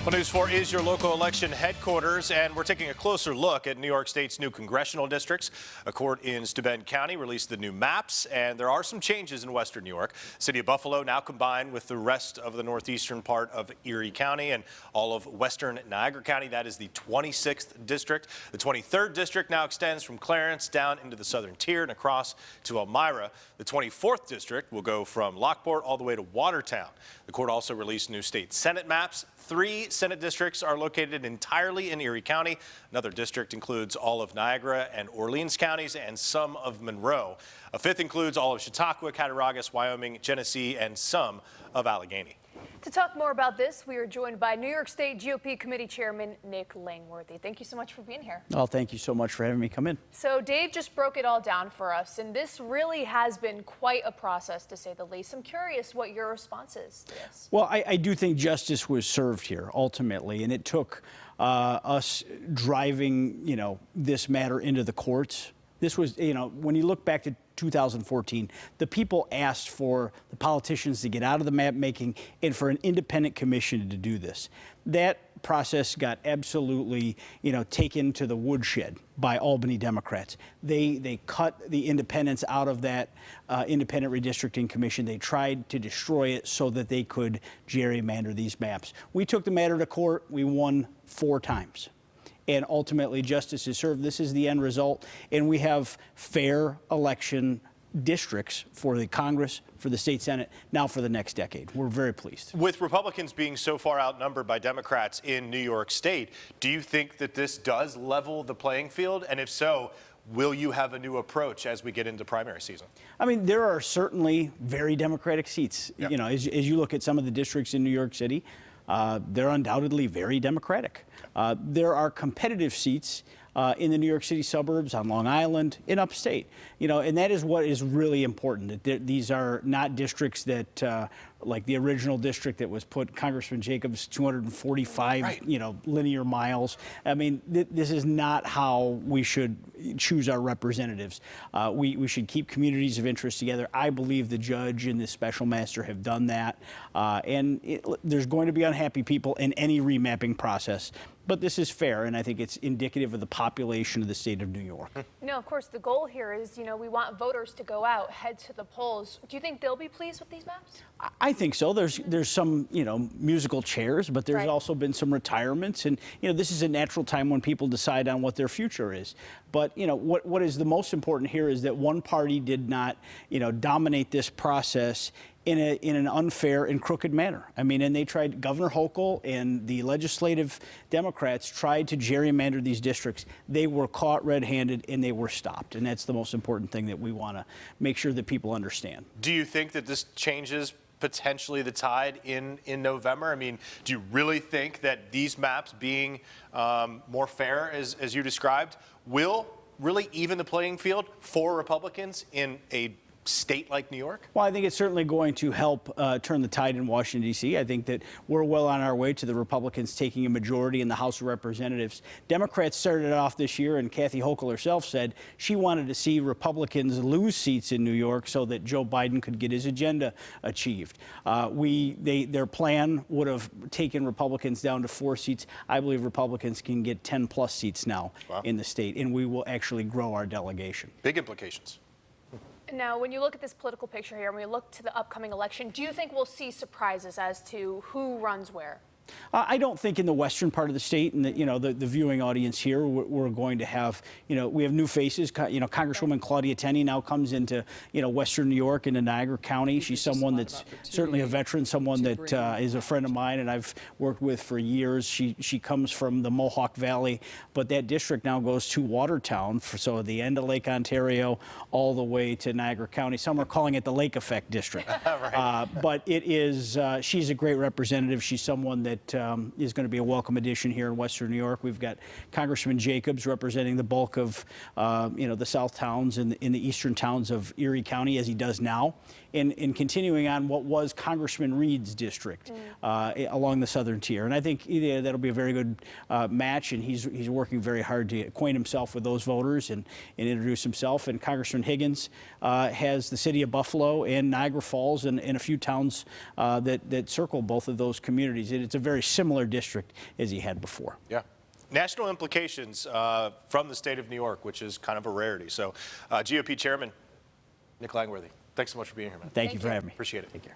Well, News 4 is your local election headquarters, and we're taking a closer look at New York State's new congressional districts. A court in Steuben County released the new maps, and there are some changes in western New York. City of Buffalo now combined with the rest of the northeastern part of Erie County and all of western Niagara County. That is the 26th district. The 23rd district now extends from Clarence down into the southern tier and across to Elmira. The 24th district will go from Lockport all the way to Watertown. The court also released new state Senate maps. 3 Senate districts are located entirely in Erie County. Another district includes all of Niagara and Orleans counties and some of Monroe. A 5th includes all of Chautauqua, Cattaraugus, Wyoming, Genesee, and some of Allegheny. To talk more about this, we are joined by New York State GOP Committee Chairman Nick Langworthy. Thank you so much for being here. Oh, thank you so much for having me come in. So Dave just broke it all down for us, and this really has been quite a process, to say the least. I'm curious what your response is to this. Well, I do think justice was served here ultimately, and it took us driving, this matter into the courts. This was, when you look back to 2014, the people asked for the politicians to get out of the map making and for an independent commission to do this. That process got absolutely, taken to the woodshed by Albany Democrats. They cut the independents out of that independent redistricting commission. They tried to destroy it so that they could gerrymander these maps. We took the matter to court. We won 4 times. And ultimately, justice is served. This is the end result. And we have fair election districts for the Congress, for the state Senate, now for the next decade. We're very pleased. With Republicans being so far outnumbered by Democrats in New York State, do you think that this does level the playing field? And if so, will you have a new approach as we get into primary season? I mean, there are certainly very Democratic seats. Yep. As you look at some of the districts in New York City, they're undoubtedly very Democratic. There are competitive seats in the New York City suburbs, on Long Island, in upstate. And that is what is really important. That these are not districts that, like the original district that was put Congressman Jacobs 245, right. Linear miles. I mean, this is not how we should choose our representatives. We should keep communities of interest together. I believe the judge and the special master have done that. There's going to be unhappy people in any remapping process. But this is fair, and I think it's indicative of the population of the state of New York. Of course, the goal here is, we want voters to go out, head to the polls. Do you think they'll be pleased with these maps? I think so. There's some, musical chairs, but there's right. also been some retirements. And, this is a natural time when people decide on what their future is. But, what is the most important here is that one party did not, dominate this process in an unfair and crooked manner. I mean, and they tried, Governor Hochul and the legislative Democrats tried to gerrymander these districts. They were caught red-handed and they were stopped. And that's the most important thing that we want to make sure that people understand. Do you think that this changes potentially the tide in November? I mean, do you really think that these maps being more fair, as you described, will really even the playing field for Republicans in a state like New York? Well, I think it's certainly going to help turn the tide in Washington, D.C. I think that we're well on our way to the Republicans taking a majority in the House of Representatives. Democrats started it off this year, and Kathy Hochul herself said she wanted to see Republicans lose seats in New York so that Joe Biden could get his agenda achieved. Their plan would have taken Republicans down to 4 seats. I believe Republicans can get 10-plus seats now in the state, and we will actually grow our delegation. Big implications. Now, when you look at this political picture here, and we look to the upcoming election, do you think we'll see surprises as to who runs where? I don't think in the western part of the state and the viewing audience here we're going to have, we have new faces. Congresswoman Claudia Tenney now comes into, western New York into Niagara County. She's someone that's certainly a veteran, someone that is a friend of mine and I've worked with for years. She comes from the Mohawk Valley, but that district now goes to Watertown, so the end of Lake Ontario all the way to Niagara County. Some are calling it the Lake Effect District. Right. But it is, she's a great representative. She's someone that is going to be a welcome addition here in Western New York. We've got Congressman Jacobs representing the bulk of, the south towns and in the eastern towns of Erie County, as he does now. in continuing on what was Congressman Reed's district along the southern tier. And I think that'll be a very good match, and he's working very hard to acquaint himself with those voters and introduce himself. And Congressman Higgins has the city of Buffalo and Niagara Falls and a few towns that circle both of those communities. And it's a very similar district as he had before. Yeah. National implications from the state of New York, which is kind of a rarity. So GOP Chairman Nick Langworthy, thanks so much for being here, man. Thank you for having me. Appreciate it. Take care.